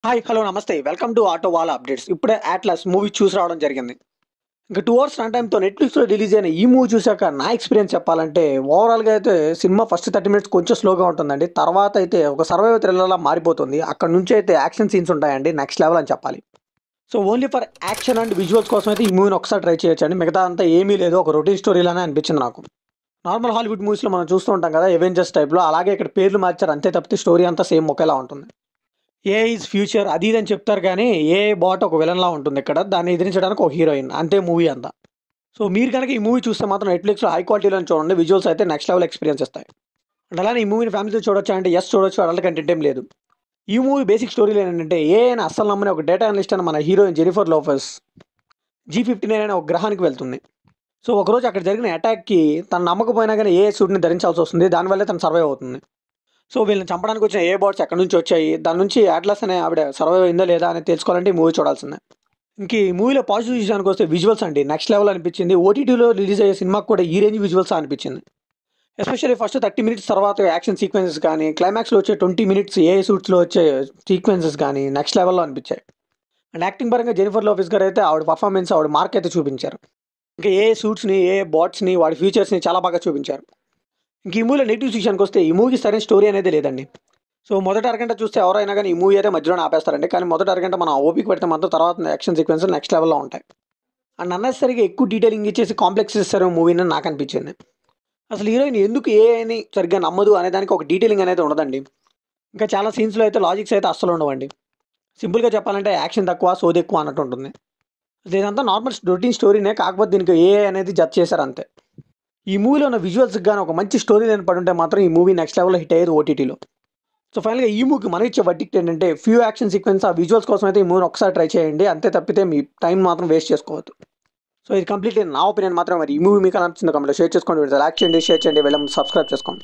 Hi. Hello. నమస్తే. Welcome to auto wala updates. ఇప్పుడే 'Atlas' movie చూసి రావడం జరిగింది. ఇంక 2 అవర్స్ రన్ టైమ్‌తో నెట్‌ఫ్లిక్స్‌లో రిలీజ్ అయిన ఈ మూవీ చూసాక నా ఎక్స్‌పీరియన్స్ చెప్పాలంటే ఓవరాల్‌గా అయితే సినిమా ఫస్ట్ 30 మినిట్స్ కొంచెం స్లోగా ఉంటుందండి. తర్వాత అయితే ఒక సర్వైవల్ థ్రిల్లర్‌లా మారిపోతుంది. అక్కడి నుంచి అయితే యాక్షన్ సీన్స్ ఉంటాయండి. నెక్స్ట్ లెవెల్ అని చెప్పాలి. So, only for action and visuals కోసం అయితే ఈ మూవీని ఒకసారి ట్రై చేయొచ్చండి. మిగతా అంతా ఏమీ లేదు. ఒక రొటీన్ స్టోరీలానే అనిపించింది నాకు. నార్మల్ హాలీవుడ్ మూవీస్‌లో మనం చూస్తూ ఉంటాం కదా! 'అవెంజర్స్' టైప్‌లో అలాగే ఇక్కడ పేర్లు మార్చారు అంతే తప్పితే స్టోరీ అంతా సేమ్ ఒకేలా ఉంటుంది. ఏఐ ఈజ్ ఫ్యూచర్ అది ఇది అని చెప్తారు కానీ, ఏఐ బాట్ ఒక విలన్‌లా ఉంటుందిక్కడ. దాన్ని ఎదిరించడానికి ఒక హీరోయిన్. అంతే మూవీ అంతా. సో, మీరు గనక ఈ మూవీ చూస్తే మాత్రం నెట్‌ఫ్లిక్స్‌లో హై క్వాలిటీలోనే చూడండి. విజువల్స్ అయితే నెక్స్ట్ లెవెల్ ఎక్స్‌పీరియన్స్ ఇస్తాయి. అండ్ అలానే ఈ మూవీని ఫ్యామిలీతో చూడొచ్చా అంటే యెస్ చూడొచ్చు. అడల్ట్ కంటెంట్ ఏం లేదు. ఈ మూవీ బేసిక్ స్టోరీలో ఏంటంటే ఏఐని అస్సలు నమ్మని ఒక డేటా అనలిస్ట్ అని మన హీరోయిన్ జెనిఫర్ లోపెజ్ జీ59 అనే ఒక గ్రహానికి వెళ్తుంది. సో, ఒకరోజు అక్కడ జరిగిన అటాక్‌కి తను నమ్మకపోయినా గానీ ఏఐ సూట్‌ని ధరించాల్సొస్తుంది. దానివల్లే తను సర్వైవ్ అవుతుంది. సో, వీళ్ళని చంపడానికి వచ్చిన ఏ బాట్స్ ఎక్కడి నుంచి వచ్చాయి? దాని నుంచి అట్లస్ అనే ఆవిడ సర్వైవ్ అయిందా లేదా అనేది తెలుసుకోవాలంటే ఈ మూవీ చూడాల్సిందే. ఇంక ఈ మూవీలో పాజిటివ్ విషయానికొస్తే విజువల్స్ అండి. నెక్స్ట్ లెవెల్ అనిపించింది. ఓటీటీలో రిలీజ్ అయ్యే సినిమాకి కూడా ఈ రేంజ్ విజువల్సా అనిపించింది. ఎస్పెషల్లీ ఫస్ట్ 30 మినిట్స్ తర్వాత యాక్షన్ సీక్వెన్సెస్ కానీ, క్లైమాక్స్‌లో వచ్చే 20 మినిట్స్ ఏఐ సూట్స్‌లో వచ్చే సీక్వెన్సెస్ గానీ నెక్స్ట్ లెవెల్‌లో అనిపించాయి. అండ్ యాక్టింగ్ పరంగా జెనిఫర్ లోపెజ్ గారైతే ఆవిడ పర్ఫార్మెన్స్, ఆవిడ మార్క్ అయితే చూపించారు. ఇంకా ఏఐ సూట్స్‌ని, ఏఐ బాట్స్‌ని, వాడి ఫీచర్స్‌ని చాలా బాగా చూపించారు. ఇంక ఈ మూవీలో నెగెటివ్స్ విషయానికొస్తే ఈ మూవీకి సరైన స్టోరీ అనేది లేదండి. సో, మొదటి అరగంట చూస్తే ఎవరైనా గానీ ఈ మూవీ అయితే మధ్యలోనే ఆపేస్తారండి. కానీ మొదటి అరగంట మనం ఓపిక పెడితే మాత్రం తర్వాత యాక్షన్ సీక్వెన్స్‌లు నెక్స్ట్ లెవెల్‌లో ఉంటాయి. అండ్ అన్నెసెసరీగా ఎక్కువ డీటెయిలింగ్ ఇచ్చేసి కాంప్లెక్స్ చేసేసారు మూవీని అని నాకనిపించింది. అసలు హీరోయిన్ ఎందుకు ఏఐని సరిగ్గా నమ్మదు అనే దానికి ఒక డీటెయిలింగ్ అనేది ఉండదండి. ఇంకా చాలా సీన్స్‌లో అయితే లాజిక్స్ అయితే అస్సలు ఉండవండి. సింపుల్‌గా చెప్పాలంటే యాక్షన్ తక్కువ, సోది ఎక్కువ అన్నట్టు ఉంటుంది. ఇదంతా నార్మల్ రొటీన్ స్టోరీనే కాకపోతే దీనికి ఏఐ అనేది జత చేశారు అంతే. ఈ మూవీలో ఉన్న విజువల్స్‌కి గాని ఒక మంచి స్టోరీ లైన్ పడుంటే మాత్రం ఈ మూవీ నెక్స్ట్ లెవెల్‌లో హిట్ అయ్యేది ఓటీటీలో. సో, ఫైనల్‌గా ఈ మూవీకి మనం ఇచ్చే వర్డిక్ట్ ఏంటంటే ఫ్యూ యాక్షన్ సీక్వెన్స్ ఆ విజువల్స్ కోసం అయితే ఈ మూవీని ఒకసారి ట్రై చేయండి. అంతే తప్పితే మీ టైం మాత్రం వేస్ట్ చేసుకోవద్దు. సో, ఇది కంప్లీట్‌లీ నా ఒపీనియన్ మాత్రమే. మరి ఈ మూవీ మీకు ఎలా అనిపించిందో కామెంట్‌లో షేర్ చేసుకోండి. లైక్ చేయండి, షేర్ చేయండి. వెళ్ళే ముందు సబ్స్క్రైబ్ చేసుకోండి.